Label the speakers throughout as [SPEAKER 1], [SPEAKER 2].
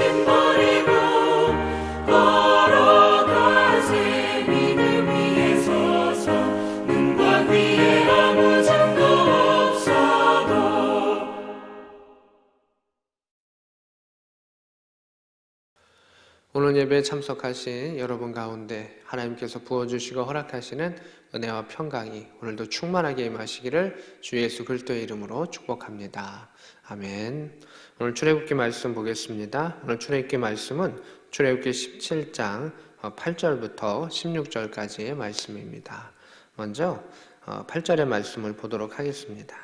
[SPEAKER 1] 신발이고 걸어가세 믿음 위에 서서 눈과 귀에 아무 증거 없어도.
[SPEAKER 2] 오늘 예배에 참석하신 여러분 가운데 하나님께서 부어주시고 허락하시는 은혜와 평강이 오늘도 충만하게 임하시기를 주 예수 그리스도의 이름으로 축복합니다. 아멘. 오늘 출애굽기 말씀 보겠습니다. 오늘 출애굽기 말씀은 출애굽기 17장 8절부터 16절까지의 말씀입니다. 먼저 8절의 말씀을 보도록 하겠습니다.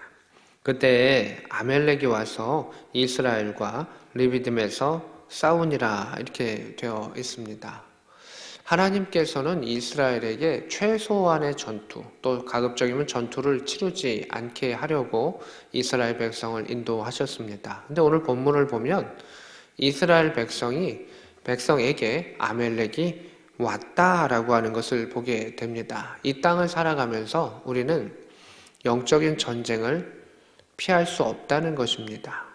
[SPEAKER 2] 그때 아멜렉이 와서 이스라엘과 르비딤에서 싸우니라 이렇게 되어 있습니다. 하나님께서는 이스라엘에게 최소한의 전투, 또 가급적이면 전투를 치르지 않게 하려고 이스라엘 백성을 인도하셨습니다. 근데 오늘 본문을 보면 이스라엘 백성에게 아멜렉이 왔다라고 하는 것을 보게 됩니다. 이 땅을 살아가면서 우리는 영적인 전쟁을 피할 수 없다는 것입니다.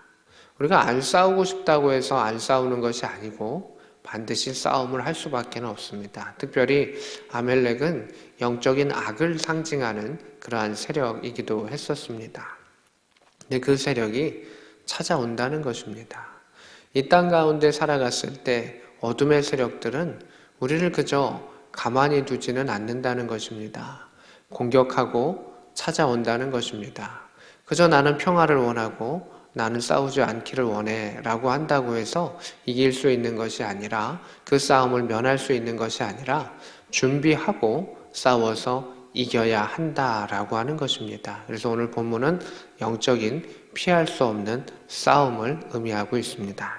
[SPEAKER 2] 우리가 안 싸우고 싶다고 해서 안 싸우는 것이 아니고 반드시 싸움을 할 수밖에 없습니다. 특별히 아멜렉은 영적인 악을 상징하는 그러한 세력이기도 했었습니다. 근데 그 세력이 찾아온다는 것입니다. 이 땅 가운데 살아갔을 때 어둠의 세력들은 우리를 그저 가만히 두지는 않는다는 것입니다. 공격하고 찾아온다는 것입니다. 그저 나는 평화를 원하고 나는 싸우지 않기를 원해 라고 한다고 해서 이길 수 있는 것이 아니라, 그 싸움을 면할 수 있는 것이 아니라 준비하고 싸워서 이겨야 한다라고 하는 것입니다. 그래서 오늘 본문은 영적인 피할 수 없는 싸움을 의미하고 있습니다.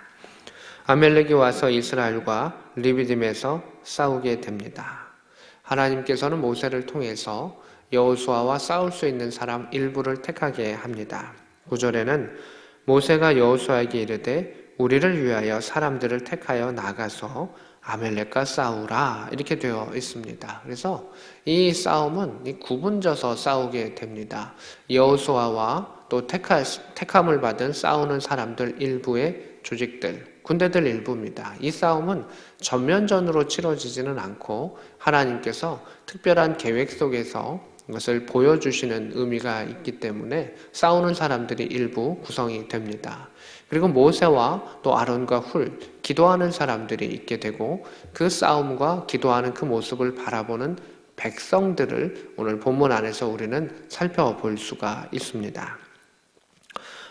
[SPEAKER 2] 아멜렉이 와서 이스라엘과 르비딤에서 싸우게 됩니다. 하나님께서는 모세를 통해서 여호수아와 싸울 수 있는 사람 일부를 택하게 합니다. 9절에는 모세가 여호수아에게 이르되 우리를 위하여 사람들을 택하여 나가서 아멜렉과 싸우라 이렇게 되어 있습니다. 그래서 이 싸움은 구분져서 싸우게 됩니다. 여호수아와 또 택함을 받은 싸우는 사람들 일부의 조직들, 군대들 일부입니다. 이 싸움은 전면전으로 치러지지는 않고 하나님께서 특별한 계획 속에서 것을 보여주시는 의미가 있기 때문에 싸우는 사람들이 일부 구성이 됩니다. 그리고 모세와 또 아론과 훌, 기도하는 사람들이 있게 되고, 그 싸움과 기도하는 그 모습을 바라보는 백성들을 오늘 본문 안에서 우리는 살펴볼 수가 있습니다.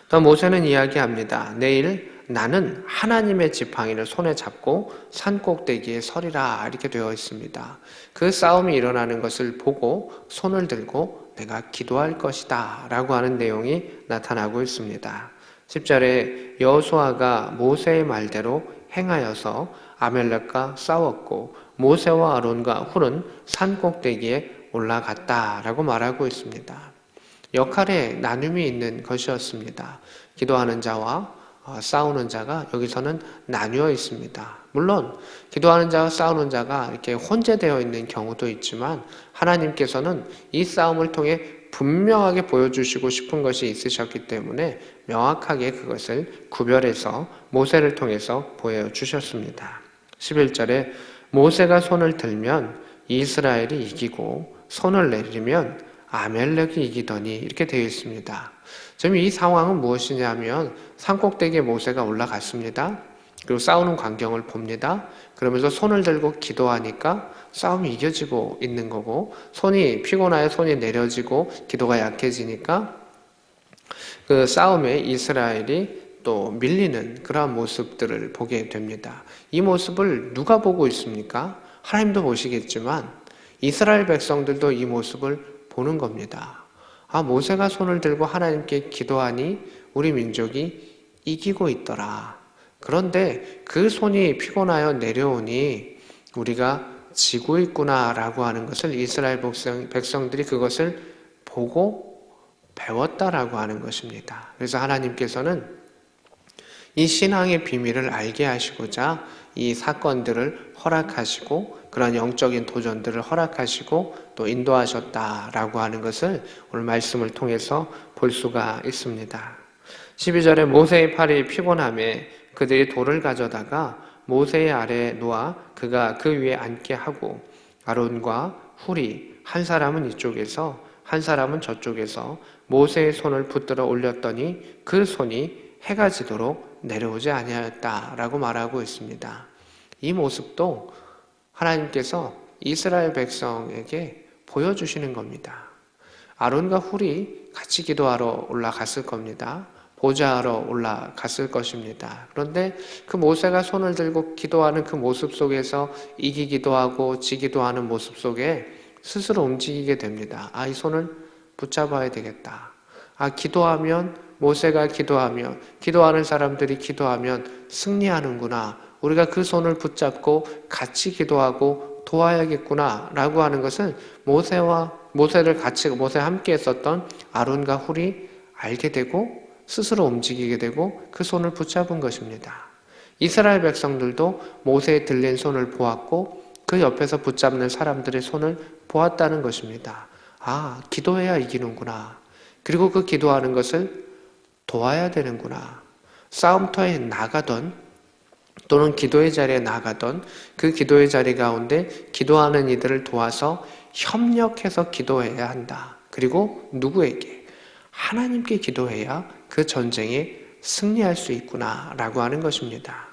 [SPEAKER 2] 또 모세는 이야기합니다. 내일 나는 하나님의 지팡이를 손에 잡고 산 꼭대기에 서리라 이렇게 되어 있습니다. 그 싸움이 일어나는 것을 보고 손을 들고 내가 기도할 것이다 라고 하는 내용이 나타나고 있습니다. 10절에 여호수아가 모세의 말대로 행하여서 아멜렉과 싸웠고 모세와 아론과 훌은 산 꼭대기에 올라갔다라고 말하고 있습니다. 역할의 나눔이 있는 것이었습니다. 기도하는 자와 싸우는 자가 여기서는 나뉘어 있습니다. 물론 기도하는 자와 싸우는 자가 이렇게 혼재되어 있는 경우도 있지만 하나님께서는 이 싸움을 통해 분명하게 보여주시고 싶은 것이 있으셨기 때문에 명확하게 그것을 구별해서 모세를 통해서 보여주셨습니다. 11절에 모세가 손을 들면 이스라엘이 이기고 손을 내리면 아멜렉이 이기더니 이렇게 되어 있습니다. 지금 이 상황은 무엇이냐면 산꼭대기에 모세가 올라갔습니다. 그리고 싸우는 광경을 봅니다. 그러면서 손을 들고 기도하니까 싸움이 이겨지고 있는 거고, 손이 피곤하여 손이 내려지고 기도가 약해지니까 그 싸움에 이스라엘이 또 밀리는 그러한 모습들을 보게 됩니다. 이 모습을 누가 보고 있습니까? 하나님도 보시겠지만 이스라엘 백성들도 이 모습을 보는 겁니다. 모세가 손을 들고 하나님께 기도하니 우리 민족이 이기고 있더라. 그런데 그 손이 피곤하여 내려오니 우리가 지고 있구나라고 하는 것을 이스라엘 백성들이 그것을 보고 배웠다라고 하는 것입니다. 그래서 하나님께서는 이 신앙의 비밀을 알게 하시고자 이 사건들을 허락하시고 그런 영적인 도전들을 허락하시고 또 인도하셨다라고 하는 것을 오늘 말씀을 통해서 볼 수가 있습니다. 12절에 모세의 팔이 피곤함에 그들이 돌을 가져다가 모세의 아래에 놓아 그가 그 위에 앉게 하고 아론과 훌이 한 사람은 이쪽에서 한 사람은 저쪽에서 모세의 손을 붙들어 올렸더니 그 손이 해가 지도록 내려오지 아니하였다라고 말하고 있습니다. 이 모습도 하나님께서 이스라엘 백성에게 보여주시는 겁니다. 아론과 훌이 같이 기도하러 올라갔을 겁니다. 보좌하러 올라갔을 것입니다. 그런데 그 모세가 손을 들고 기도하는 그 모습 속에서 이기기도 하고 지기도 하는 모습 속에 스스로 움직이게 됩니다. 이 손을 붙잡아야 되겠다. 기도하면, 모세가 기도하면, 기도하는 사람들이 기도하면 승리하는구나. 우리가 그 손을 붙잡고 같이 기도하고 도와야겠구나 라고 하는 것을 모세와 함께 했었던 아론과 훌이 알게 되고 스스로 움직이게 되고 그 손을 붙잡은 것입니다. 이스라엘 백성들도 모세의 들린 손을 보았고 그 옆에서 붙잡는 사람들의 손을 보았다는 것입니다. 기도해야 이기는구나. 그리고 그 기도하는 것을 도와야 되는구나. 싸움터에 나가던 또는 기도의 자리에 나가던 그 기도의 자리 가운데 기도하는 이들을 도와서 협력해서 기도해야 한다. 그리고 누구에게? 하나님께 기도해야 그 전쟁에 승리할 수 있구나라고 하는 것입니다.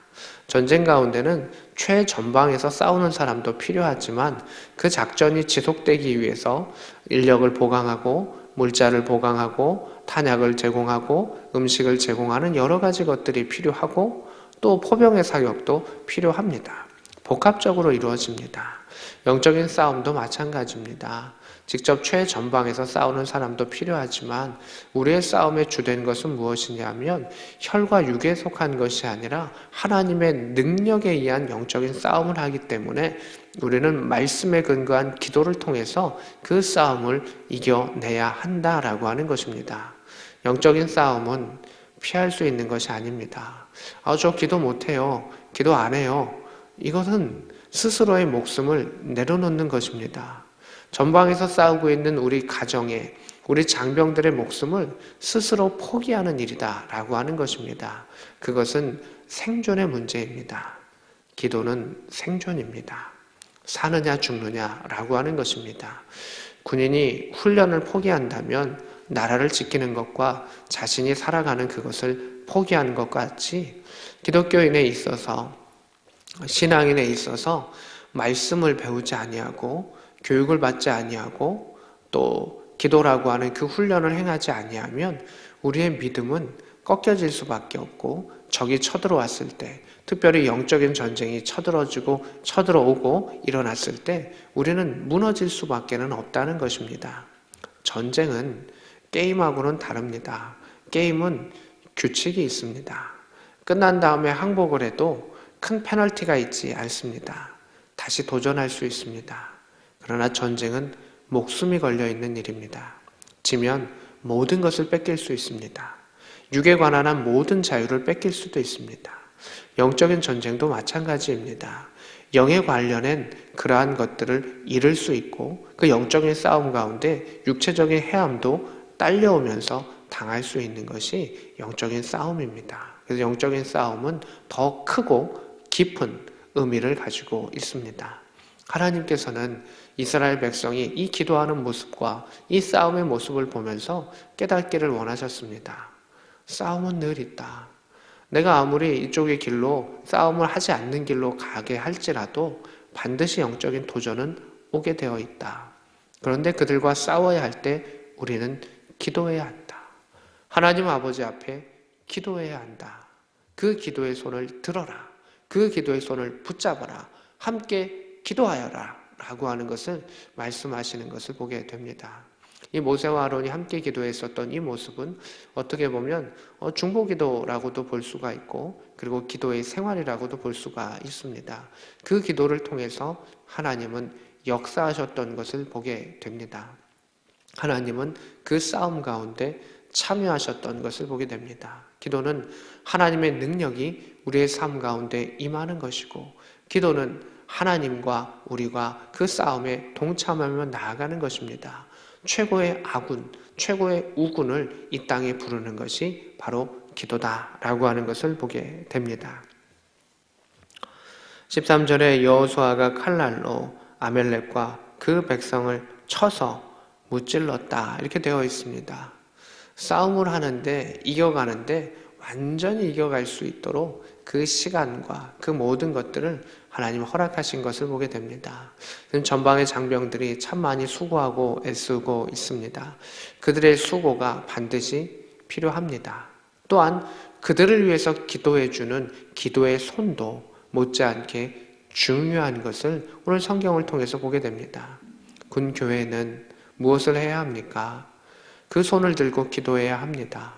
[SPEAKER 2] 전쟁 가운데는 최전방에서 싸우는 사람도 필요하지만 그 작전이 지속되기 위해서 인력을 보강하고 물자를 보강하고 탄약을 제공하고 음식을 제공하는 여러 가지 것들이 필요하고 또 포병의 사격도 필요합니다. 복합적으로 이루어집니다. 영적인 싸움도 마찬가지입니다. 직접 최전방에서 싸우는 사람도 필요하지만 우리의 싸움의 주된 것은 무엇이냐면 혈과 육에 속한 것이 아니라 하나님의 능력에 의한 영적인 싸움을 하기 때문에 우리는 말씀에 근거한 기도를 통해서 그 싸움을 이겨내야 한다라고 하는 것입니다. 영적인 싸움은 피할 수 있는 것이 아닙니다. 저 기도 못해요. 기도 안 해요. 이것은 스스로의 목숨을 내려놓는 것입니다. 전방에서 싸우고 있는 우리 가정에 우리 장병들의 목숨을 스스로 포기하는 일이다라고 하는 것입니다. 그것은 생존의 문제입니다. 기도는 생존입니다. 사느냐 죽느냐라고 하는 것입니다. 군인이 훈련을 포기한다면 나라를 지키는 것과 자신이 살아가는 그것을 포기하는 것 같이 기독교인에 있어서 신앙인에 있어서 말씀을 배우지 아니하고 교육을 받지 아니하고 또 기도라고 하는 그 훈련을 행하지 아니하면 우리의 믿음은 꺾여질 수밖에 없고 적이 쳐들어왔을 때 특별히 영적인 전쟁이 쳐들어오고 일어났을 때 우리는 무너질 수밖에는 없다는 것입니다. 전쟁은 게임하고는 다릅니다. 게임은 규칙이 있습니다. 끝난 다음에 항복을 해도 큰 페널티가 있지 않습니다. 다시 도전할 수 있습니다. 그러나 전쟁은 목숨이 걸려있는 일입니다. 지면 모든 것을 뺏길 수 있습니다. 육에 관한 한 모든 자유를 뺏길 수도 있습니다. 영적인 전쟁도 마찬가지입니다. 영에 관련된 그러한 것들을 잃을 수 있고 그 영적인 싸움 가운데 육체적인 해함도 딸려오면서 당할 수 있는 것이 영적인 싸움입니다. 그래서 영적인 싸움은 더 크고 깊은 의미를 가지고 있습니다. 하나님께서는 이스라엘 백성이 이 기도하는 모습과 이 싸움의 모습을 보면서 깨닫기를 원하셨습니다. 싸움은 늘 있다. 내가 아무리 이쪽의 길로 싸움을 하지 않는 길로 가게 할지라도 반드시 영적인 도전은 오게 되어 있다. 그런데 그들과 싸워야 할 때 우리는 기도해야 한다. 하나님 아버지 앞에 기도해야 한다. 그 기도의 손을 들어라. 그 기도의 손을 붙잡아라. 함께 기도하여라. 라고 하는 것을 말씀하시는 것을 보게 됩니다. 이 모세와 아론이 함께 기도했었던 이 모습은 어떻게 보면 중보기도라고도 볼 수가 있고 그리고 기도의 생활이라고도 볼 수가 있습니다. 그 기도를 통해서 하나님은 역사하셨던 것을 보게 됩니다. 하나님은 그 싸움 가운데 참여하셨던 것을 보게 됩니다. 기도는 하나님의 능력이 우리의 삶 가운데 임하는 것이고 기도는 하나님과 우리가 그 싸움에 동참하며 나아가는 것입니다. 최고의 아군, 최고의 우군을 이 땅에 부르는 것이 바로 기도다라고 하는 것을 보게 됩니다. 13절에 여호수아가 칼날로 아멜렉과 그 백성을 쳐서 무찔렀다 이렇게 되어 있습니다. 싸움을 하는데 이겨가는데 완전히 이겨갈 수 있도록 그 시간과 그 모든 것들을 하나님 허락하신 것을 보게 됩니다. 전방의 장병들이 참 많이 수고하고 애쓰고 있습니다. 그들의 수고가 반드시 필요합니다. 또한 그들을 위해서 기도해주는 기도의 손도 못지않게 중요한 것을 오늘 성경을 통해서 보게 됩니다. 군 교회는 무엇을 해야 합니까? 그 손을 들고 기도해야 합니다.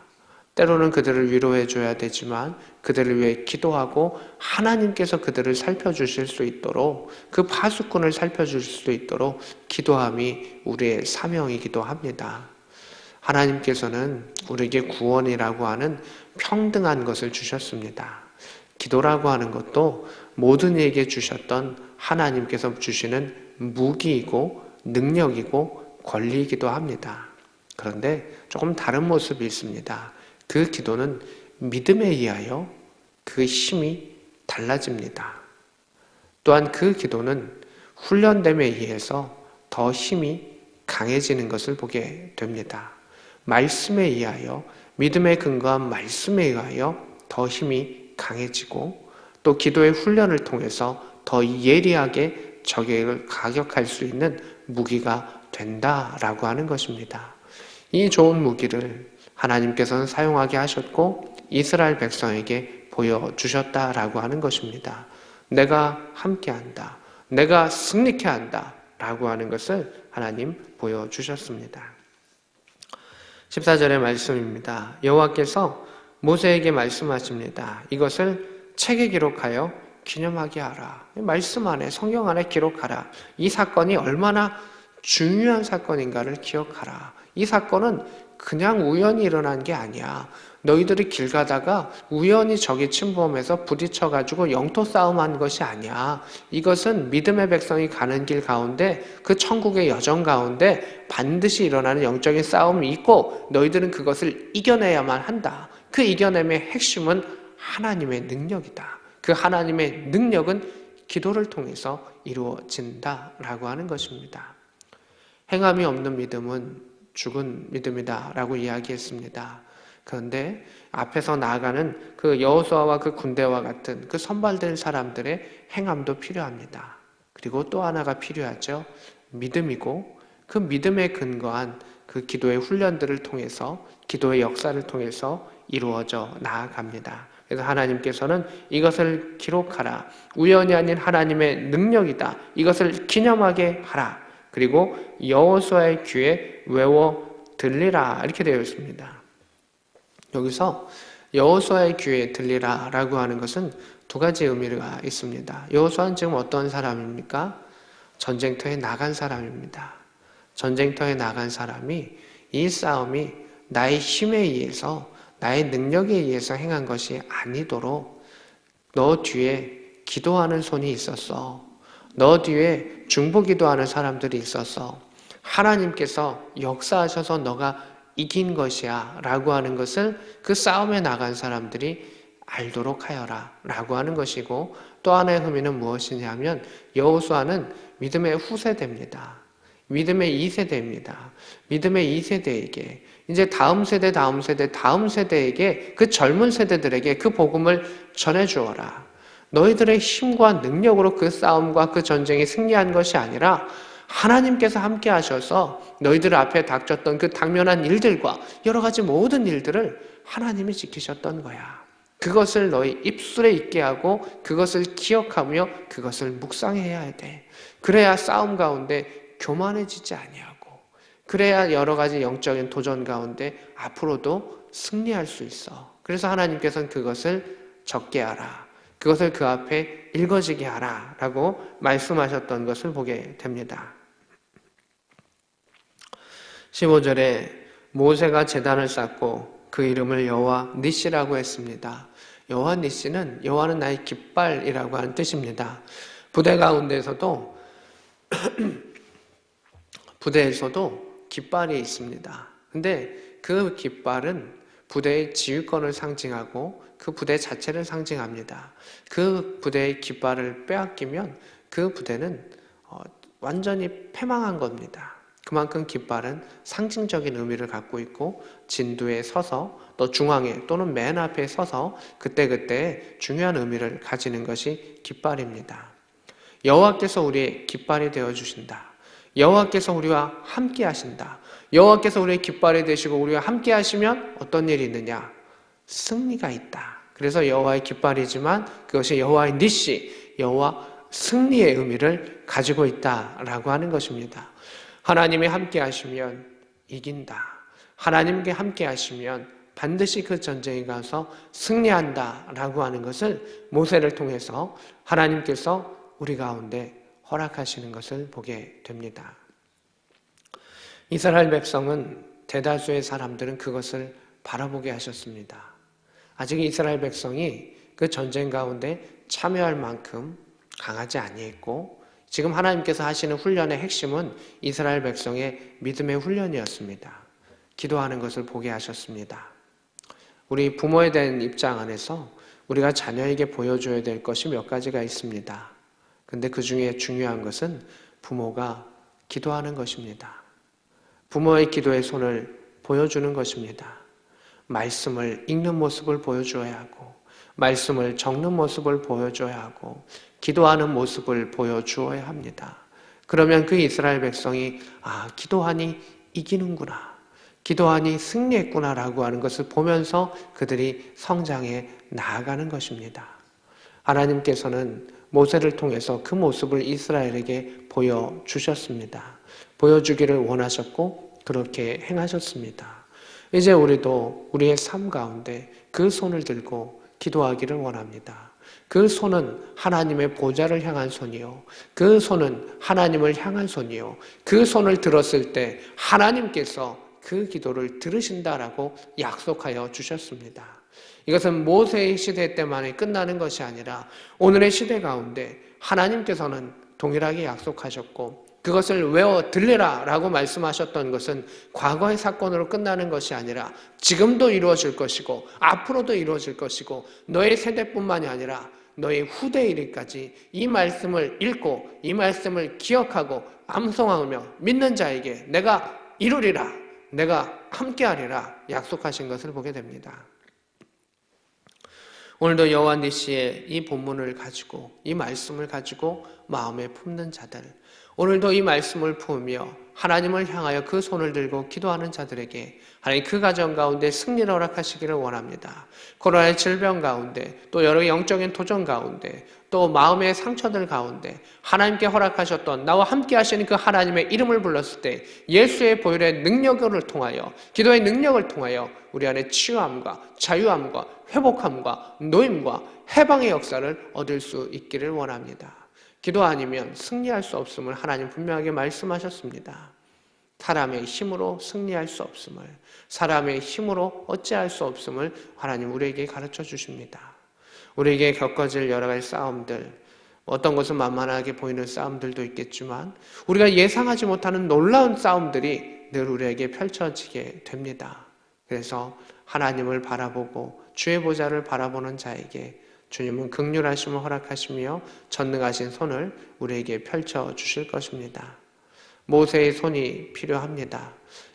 [SPEAKER 2] 때로는 그들을 위로해 줘야 되지만 그들을 위해 기도하고 하나님께서 그들을 살펴주실 수 있도록 그 파수꾼을 살펴줄 수 있도록 기도함이 우리의 사명이기도 합니다. 하나님께서는 우리에게 구원이라고 하는 평등한 것을 주셨습니다. 기도라고 하는 것도 모든 이에게 주셨던 하나님께서 주시는 무기이고 능력이고 권리이기도 합니다. 그런데 조금 다른 모습이 있습니다. 그 기도는 믿음에 의하여 그 힘이 달라집니다. 또한 그 기도는 훈련됨에 의해서 더 힘이 강해지는 것을 보게 됩니다. 말씀에 의하여 믿음에 근거한 말씀에 의하여 더 힘이 강해지고 또 기도의 훈련을 통해서 더 예리하게 적을 가격할 수 있는 무기가 된다라고 하는 것입니다. 이 좋은 무기를 하나님께서는 사용하게 하셨고 이스라엘 백성에게 보여주셨다라고 하는 것입니다. 내가 함께한다. 내가 승리케 한다. 라고 하는 것을 하나님 보여주셨습니다. 14절의 말씀입니다. 여호와께서 모세에게 말씀하십니다. 이것을 책에 기록하여 기념하게 하라. 말씀 안에 성경 안에 기록하라. 이 사건이 얼마나 중요한 사건인가를 기억하라. 이 사건은 그냥 우연히 일어난 게 아니야. 너희들이 길 가다가 우연히 적이 침범해서 부딪혀가지고 영토 싸움한 것이 아니야. 이것은 믿음의 백성이 가는 길 가운데 그 천국의 여정 가운데 반드시 일어나는 영적인 싸움이 있고 너희들은 그것을 이겨내야만 한다. 그 이겨냄의 핵심은 하나님의 능력이다. 그 하나님의 능력은 기도를 통해서 이루어진다라고 하는 것입니다. 행함이 없는 믿음은 죽은 믿음이다 라고 이야기했습니다. 그런데 앞에서 나아가는 그 여호수아와 그 군대와 같은 그 선발된 사람들의 행함도 필요합니다. 그리고 또 하나가 필요하죠. 믿음이고 그 믿음에 근거한 그 기도의 훈련들을 통해서 기도의 역사를 통해서 이루어져 나아갑니다. 그래서 하나님께서는 이것을 기록하라. 우연이 아닌 하나님의 능력이다. 이것을 기념하게 하라. 그리고 여호수아의 귀에 외워 들리라 이렇게 되어 있습니다. 여기서 여호수아의 귀에 들리라 라고 하는 것은 두 가지 의미가 있습니다. 여호수아는 지금 어떤 사람입니까? 전쟁터에 나간 사람입니다. 전쟁터에 나간 사람이 이 싸움이 나의 힘에 의해서 나의 능력에 의해서 행한 것이 아니도록 너 뒤에 기도하는 손이 있었어. 너 뒤에 중보기도하는 사람들이 있어서 하나님께서 역사하셔서 너가 이긴 것이야 라고 하는 것을 그 싸움에 나간 사람들이 알도록 하여라 라고 하는 것이고, 또 하나의 의미는 무엇이냐면 여호수아는 믿음의 후세대입니다. 믿음의 2세대입니다. 믿음의 2세대에게 이제 다음 세대에게 그 젊은 세대들에게 그 복음을 전해주어라. 너희들의 힘과 능력으로 그 싸움과 그 전쟁이 승리한 것이 아니라 하나님께서 함께 하셔서 너희들 앞에 닥쳤던 그 당면한 일들과 여러 가지 모든 일들을 하나님이 지키셨던 거야. 그것을 너희 입술에 있게 하고 그것을 기억하며 그것을 묵상해야 돼. 그래야 싸움 가운데 교만해지지 아니하고, 그래야 여러 가지 영적인 도전 가운데 앞으로도 승리할 수 있어. 그래서 하나님께서는 그것을 적게 하라. 그것을 그 앞에 읽어지게 하라 라고 말씀하셨던 것을 보게 됩니다. 15절에 모세가 제단을 쌓고 그 이름을 여호와 니시라고 했습니다. 여호와 니시는 여호와는 나의 깃발이라고 하는 뜻입니다. 부대 가운데에서도 부대에서도 깃발이 있습니다. 근데 그 깃발은 부대의 지휘권을 상징하고 그 부대 자체를 상징합니다. 그 부대의 깃발을 빼앗기면 그 부대는 완전히 패망한 겁니다. 그만큼 깃발은 상징적인 의미를 갖고 있고 진두에 서서 또 중앙에 또는 맨 앞에 서서 그때그때 중요한 의미를 가지는 것이 깃발입니다. 여호와께서 우리의 깃발이 되어주신다. 여호와께서 우리와 함께 하신다. 여호와께서 우리의 깃발이 되시고 우리와 함께 하시면 어떤 일이 있느냐? 승리가 있다. 그래서 여호와의 깃발이지만 그것이 여호와의 니시, 여호와 승리의 의미를 가지고 있다라고 하는 것입니다. 하나님이 함께 하시면 이긴다. 하나님께 함께 하시면 반드시 그 전쟁에 가서 승리한다라고 하는 것을 모세를 통해서 하나님께서 우리 가운데 허락하시는 것을 보게 됩니다. 이스라엘 백성은 대다수의 사람들은 그것을 바라보게 하셨습니다. 아직 이스라엘 백성이 그 전쟁 가운데 참여할 만큼 강하지 아니했고 지금 하나님께서 하시는 훈련의 핵심은 이스라엘 백성의 믿음의 훈련이었습니다. 기도하는 것을 보게 하셨습니다. 우리 부모에 대한 입장 안에서 우리가 자녀에게 보여줘야 될 것이 몇 가지가 있습니다. 근데 그 중에 중요한 것은 부모가 기도하는 것입니다. 부모의 기도의 손을 보여주는 것입니다. 말씀을 읽는 모습을 보여줘야 하고 말씀을 적는 모습을 보여줘야 하고 기도하는 모습을 보여주어야 합니다. 그러면 그 이스라엘 백성이 기도하니 이기는구나. 기도하니 승리했구나 라고 하는 것을 보면서 그들이 성장해 나아가는 것입니다. 하나님께서는 모세를 통해서 그 모습을 이스라엘에게 보여주셨습니다. 보여주기를 원하셨고 그렇게 행하셨습니다. 이제 우리도 우리의 삶 가운데 그 손을 들고 기도하기를 원합니다. 그 손은 하나님의 보좌를 향한 손이요. 그 손은 하나님을 향한 손이요. 그 손을 들었을 때 하나님께서 그 기도를 들으신다라고 약속하여 주셨습니다. 이것은 모세의 시대 때만이 끝나는 것이 아니라 오늘의 시대 가운데 하나님께서는 동일하게 약속하셨고 그것을 외워 들리라 라고 말씀하셨던 것은 과거의 사건으로 끝나는 것이 아니라 지금도 이루어질 것이고 앞으로도 이루어질 것이고 너의 세대뿐만이 아니라 너의 후대 이르기까지 이 말씀을 읽고 이 말씀을 기억하고 암송하며 믿는 자에게 내가 이루리라, 내가 함께하리라 약속하신 것을 보게 됩니다. 오늘도 여호와 니시의 이 본문을 가지고 이 말씀을 가지고 마음에 품는 자들, 오늘도 이 말씀을 품으며 하나님을 향하여 그 손을 들고 기도하는 자들에게 하나님 그 가정 가운데 승리를 허락하시기를 원합니다. 코로나의 질병 가운데 또 여러 영적인 도전 가운데 또 마음의 상처들 가운데 하나님께 허락하셨던 나와 함께 하시는 그 하나님의 이름을 불렀을 때 예수의 보혈의 능력을 통하여 기도의 능력을 통하여 우리 안에 치유함과 자유함과 회복함과 노임과 해방의 역사를 얻을 수 있기를 원합니다. 기도 아니면 승리할 수 없음을 하나님 분명하게 말씀하셨습니다. 사람의 힘으로 승리할 수 없음을, 사람의 힘으로 어찌할 수 없음을 하나님 우리에게 가르쳐 주십니다. 우리에게 겪어질 여러 가지 싸움들, 어떤 것은 만만하게 보이는 싸움들도 있겠지만 우리가 예상하지 못하는 놀라운 싸움들이 늘 우리에게 펼쳐지게 됩니다. 그래서 하나님을 바라보고 주의 보좌를 바라보는 자에게 주님은 긍휼하심을 허락하시며 전능하신 손을 우리에게 펼쳐 주실 것입니다. 모세의 손이 필요합니다.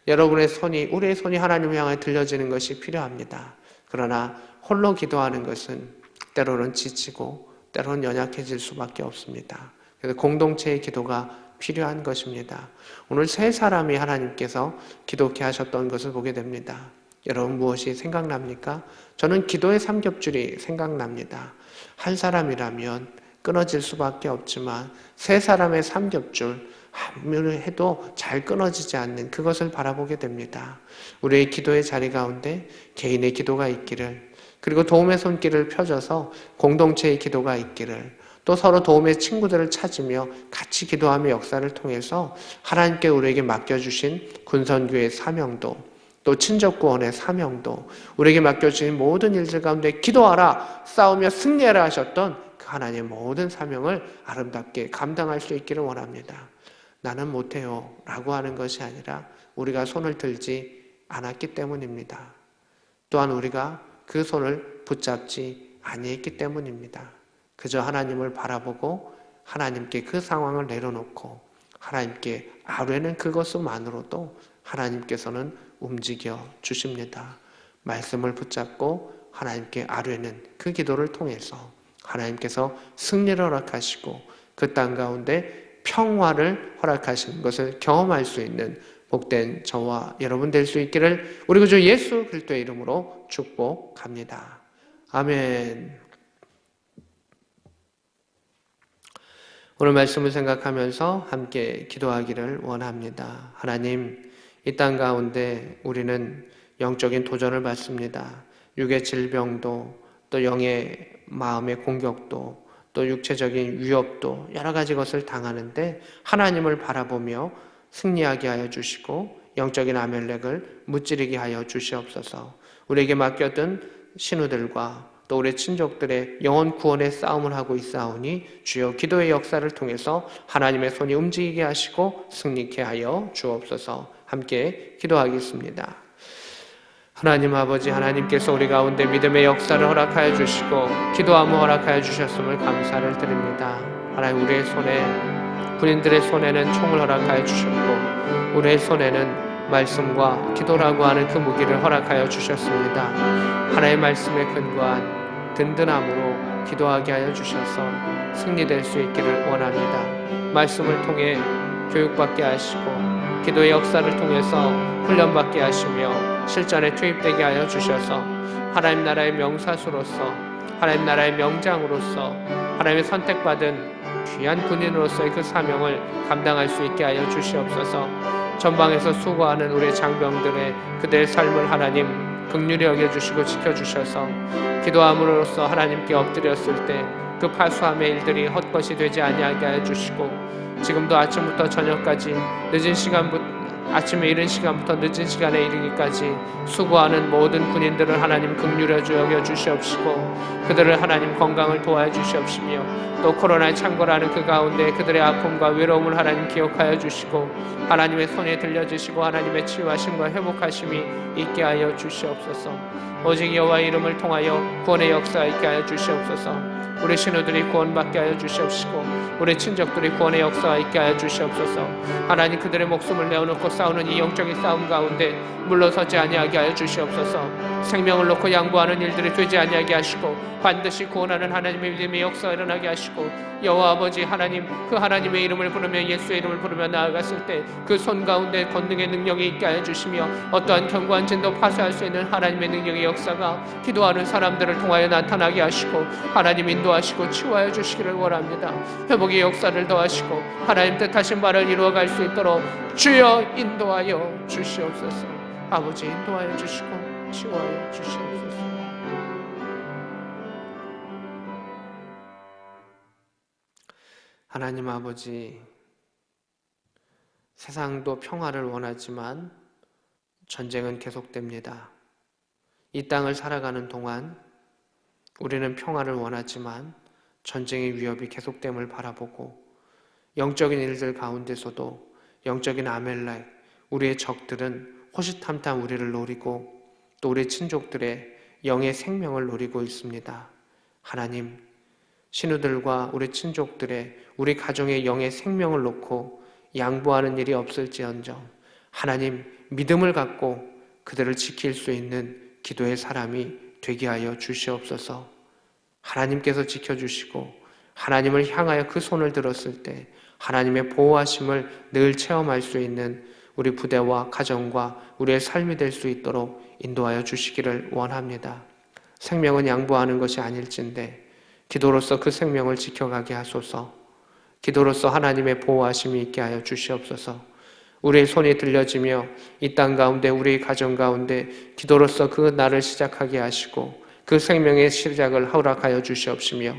[SPEAKER 2] 여러분의 손이, 우리의 손이 하나님을 향해 들려지는 것이 필요합니다. 그러나 홀로 기도하는 것은 때로는 지치고 때로는 연약해질 수밖에 없습니다. 그래서 공동체의 기도가 필요한 것입니다. 오늘 세 사람이 하나님께서 기도케 하셨던 것을 보게 됩니다. 여러분 무엇이 생각납니까? 저는 기도의 삼겹줄이 생각납니다. 한 사람이라면 끊어질 수밖에 없지만 세 사람의 삼겹줄 아무리 해도 잘 끊어지지 않는 그것을 바라보게 됩니다. 우리의 기도의 자리 가운데 개인의 기도가 있기를, 그리고 도움의 손길을 펴줘서 공동체의 기도가 있기를, 또 서로 도움의 친구들을 찾으며 같이 기도하며 역사를 통해서 하나님께 우리에게 맡겨주신 군선교의 사명도, 또 친족구원의 사명도, 우리에게 맡겨주신 모든 일들 가운데 기도하라, 싸우며 승리하라 하셨던 그 하나님의 모든 사명을 아름답게 감당할 수 있기를 원합니다. 나는 못해요 라고 하는 것이 아니라 우리가 손을 들지 않았기 때문입니다. 또한 우리가 그 손을 붙잡지 아니했기 때문입니다. 그저 하나님을 바라보고 하나님께 그 상황을 내려놓고 하나님께 아뢰는 그것만으로도 하나님께서는 움직여 주십니다. 말씀을 붙잡고 하나님께 아뢰는 그 기도를 통해서 하나님께서 승리를 허락하시고 그 땅 가운데 평화를 허락하시는 것을 경험할 수 있는 복된 저와 여러분 될 수 있기를 우리 구주 예수 그리스도의 이름으로 축복합니다. 아멘. 오늘 말씀을 생각하면서 함께 기도하기를 원합니다. 하나님, 이 땅 가운데 우리는 영적인 도전을 받습니다. 육의 질병도, 또 영의 마음의 공격도, 또 육체적인 위협도 여러 가지 것을 당하는데 하나님을 바라보며 승리하게 하여 주시고 영적인 아멜렉을 무찌르게 하여 주시옵소서. 우리에게 맡겨둔 신우들과 또 우리 친족들의 영혼 구원의 싸움을 하고 있사오니 주여 기도의 역사를 통해서 하나님의 손이 움직이게 하시고 승리케 하여 주옵소서. 함께 기도하겠습니다. 하나님 아버지, 하나님께서 우리 가운데 믿음의 역사를 허락하여 주시고 기도함을 허락하여 주셨음을 감사를 드립니다. 하나님, 우리의 손에, 군인들의 손에는 총을 허락하여 주셨고 우리의 손에는 말씀과 기도라고 하는 그 무기를 허락하여 주셨습니다. 하나님의 말씀에 근거한 든든함으로 기도하게 하여 주셔서 승리될 수 있기를 원합니다. 말씀을 통해 교육받게 하시고 기도의 역사를 통해서 훈련받게 하시며 실전에 투입되게 하여 주셔서 하나님 나라의 명사수로서, 하나님 나라의 명장으로서, 하나님의 선택받은 귀한 군인으로서의 그 사명을 감당할 수 있게 하여 주시옵소서. 전방에서 수고하는 우리 장병들의 그들의 삶을 하나님 긍휼히 여겨주시고 지켜주셔서 기도함으로써 하나님께 엎드렸을 때 그 파수함의 일들이 헛것이 되지 아니하게 하여 주시고 지금도 아침부터 저녁까지 늦은 시간부터 아침에 이른 시간부터 늦은 시간에 이르기까지 수고하는 모든 군인들을 하나님 긍휼히 여겨 주시옵시고 그들을 하나님 건강을 도와 주시옵시며 또 코로나에 창궐하는 그 가운데 그들의 아픔과 외로움을 하나님 기억하여 주시고 하나님의 손에 들려주시고 하나님의 치유하심과 회복하심이 있게 하여 주시옵소서. 오직 여호와의 이름을 통하여 구원의 역사가 있게 하여 주시옵소서. 우리 신우들이 구원받게 하여 주시옵시고 우리 친족들이 구원의 역사가 있게 하여 주시옵소서. 하나님, 그들의 목숨을 내어놓고 싸우는 이 영적인 싸움 가운데 물러서지 아니하게 하여 주시옵소서. 생명을 놓고 양보하는 일들이 되지 아니하게 하시고 반드시 구원하는 하나님의 믿음의 역사가 일어나게 하시고 여호와 아버지 하나님, 그 하나님의 이름을 부르며 예수의 이름을 부르며 나아갔을 때 그 손 가운데 권능의 능력이 있게 하여 주시며 어떠한 견고한 진도 파쇄할 수 있는 하나님의 능력의 역사가 기도하는 사람들을 통하여 나타나게 하시고 하나님 인도하시고 치유하여 주시기를 원합니다. 회복의 역사를 더하시고 하나님 뜻하신 바를 이루어갈 수 있도록 주여 인도하여 주시옵소서. 아버지, 인도하여 주시고 치유하여 주시옵소서. 하나님 아버지, 세상도 평화를 원하지만 전쟁은 계속됩니다. 이 땅을 살아가는 동안 우리는 평화를 원하지만 전쟁의 위협이 계속됨을 바라보고 영적인 일들 가운데서도 영적인 아멜렉, 우리의 적들은 호시탐탐 우리를 노리고 또 우리 친족들의 영의 생명을 노리고 있습니다. 하나님, 신우들과 우리 친족들의, 우리 가정의 영의 생명을 놓고 양보하는 일이 없을지언정 하나님, 믿음을 갖고 그들을 지킬 수 있는 기도의 사람이 되게 하여 주시옵소서. 하나님께서 지켜주시고 하나님을 향하여 그 손을 들었을 때 하나님의 보호하심을 늘 체험할 수 있는 우리 부대와 가정과 우리의 삶이 될 수 있도록 인도하여 주시기를 원합니다. 생명은 양보하는 것이 아닐진데 기도로서 그 생명을 지켜가게 하소서. 기도로서 하나님의 보호하심이 있게 하여 주시옵소서. 우리의 손이 들려지며 이 땅 가운데 우리의 가정 가운데 기도로서 그 날을 시작하게 하시고 그 생명의 시작을 허락하여 주시옵시며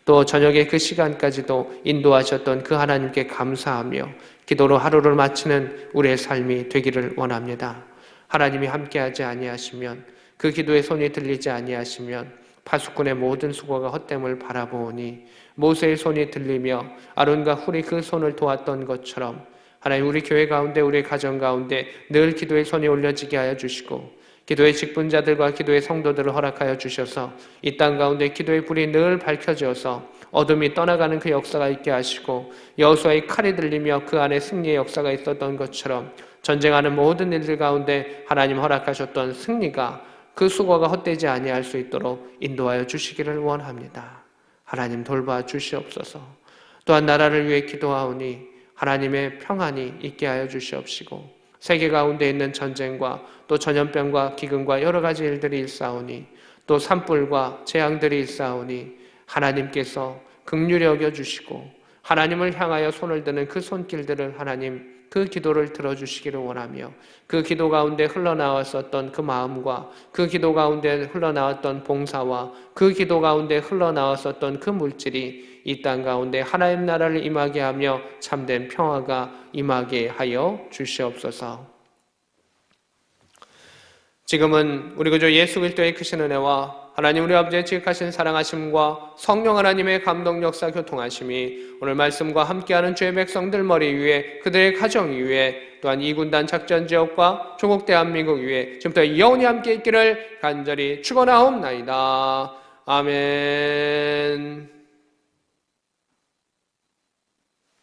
[SPEAKER 2] 또 저녁의 그 시간까지도 인도하셨던 그 하나님께 감사하며 기도로 하루를 마치는 우리의 삶이 되기를 원합니다. 하나님이 함께하지 아니하시면, 그 기도의 손이 들리지 아니하시면 파수꾼의 모든 수고가 헛됨을 바라보오니 모세의 손이 들리며 아론과 훌이 그 손을 도왔던 것처럼 하나님, 우리 교회 가운데 우리 가정 가운데 늘 기도의 손이 올려지게 하여 주시고 기도의 직분자들과 기도의 성도들을 허락하여 주셔서 이 땅 가운데 기도의 불이 늘 밝혀져서 어둠이 떠나가는 그 역사가 있게 하시고 여호수아의 칼이 들리며 그 안에 승리의 역사가 있었던 것처럼 전쟁하는 모든 일들 가운데 하나님 허락하셨던 승리가 그 수고가 헛되지 아니할 수 있도록 인도하여 주시기를 원합니다. 하나님 돌봐 주시옵소서. 또한 나라를 위해 기도하오니 하나님의 평안이 있게 하여 주시옵시고 세계 가운데 있는 전쟁과 또 전염병과 기근과 여러 가지 일들이 일사오니 또 산불과 재앙들이 일사오니 하나님께서 긍휼히 여겨주시고 하나님을 향하여 손을 드는 그 손길들을 하나님 그 기도를 들어주시기를 원하며 그 기도 가운데 흘러나왔었던 그 마음과 그 기도 가운데 흘러나왔던 봉사와 그 기도 가운데 흘러나왔었던 그 물질이 이 땅 가운데 하나님 나라를 임하게 하며 참된 평화가 임하게 하여 주시옵소서. 지금은 우리 구주 예수 그리스도의 크신 은혜와 하나님 우리 아버지의 지극하신 사랑하심과 성령 하나님의 감동 역사 교통하심이 오늘 말씀과 함께하는 주의 백성들 머리 위에 그들의 가정 위에 또한 이 군단 작전 지역과 조국 대한민국 위에 지금부터 영원히 함께 있기를 간절히 축원하옵나이다. 아멘.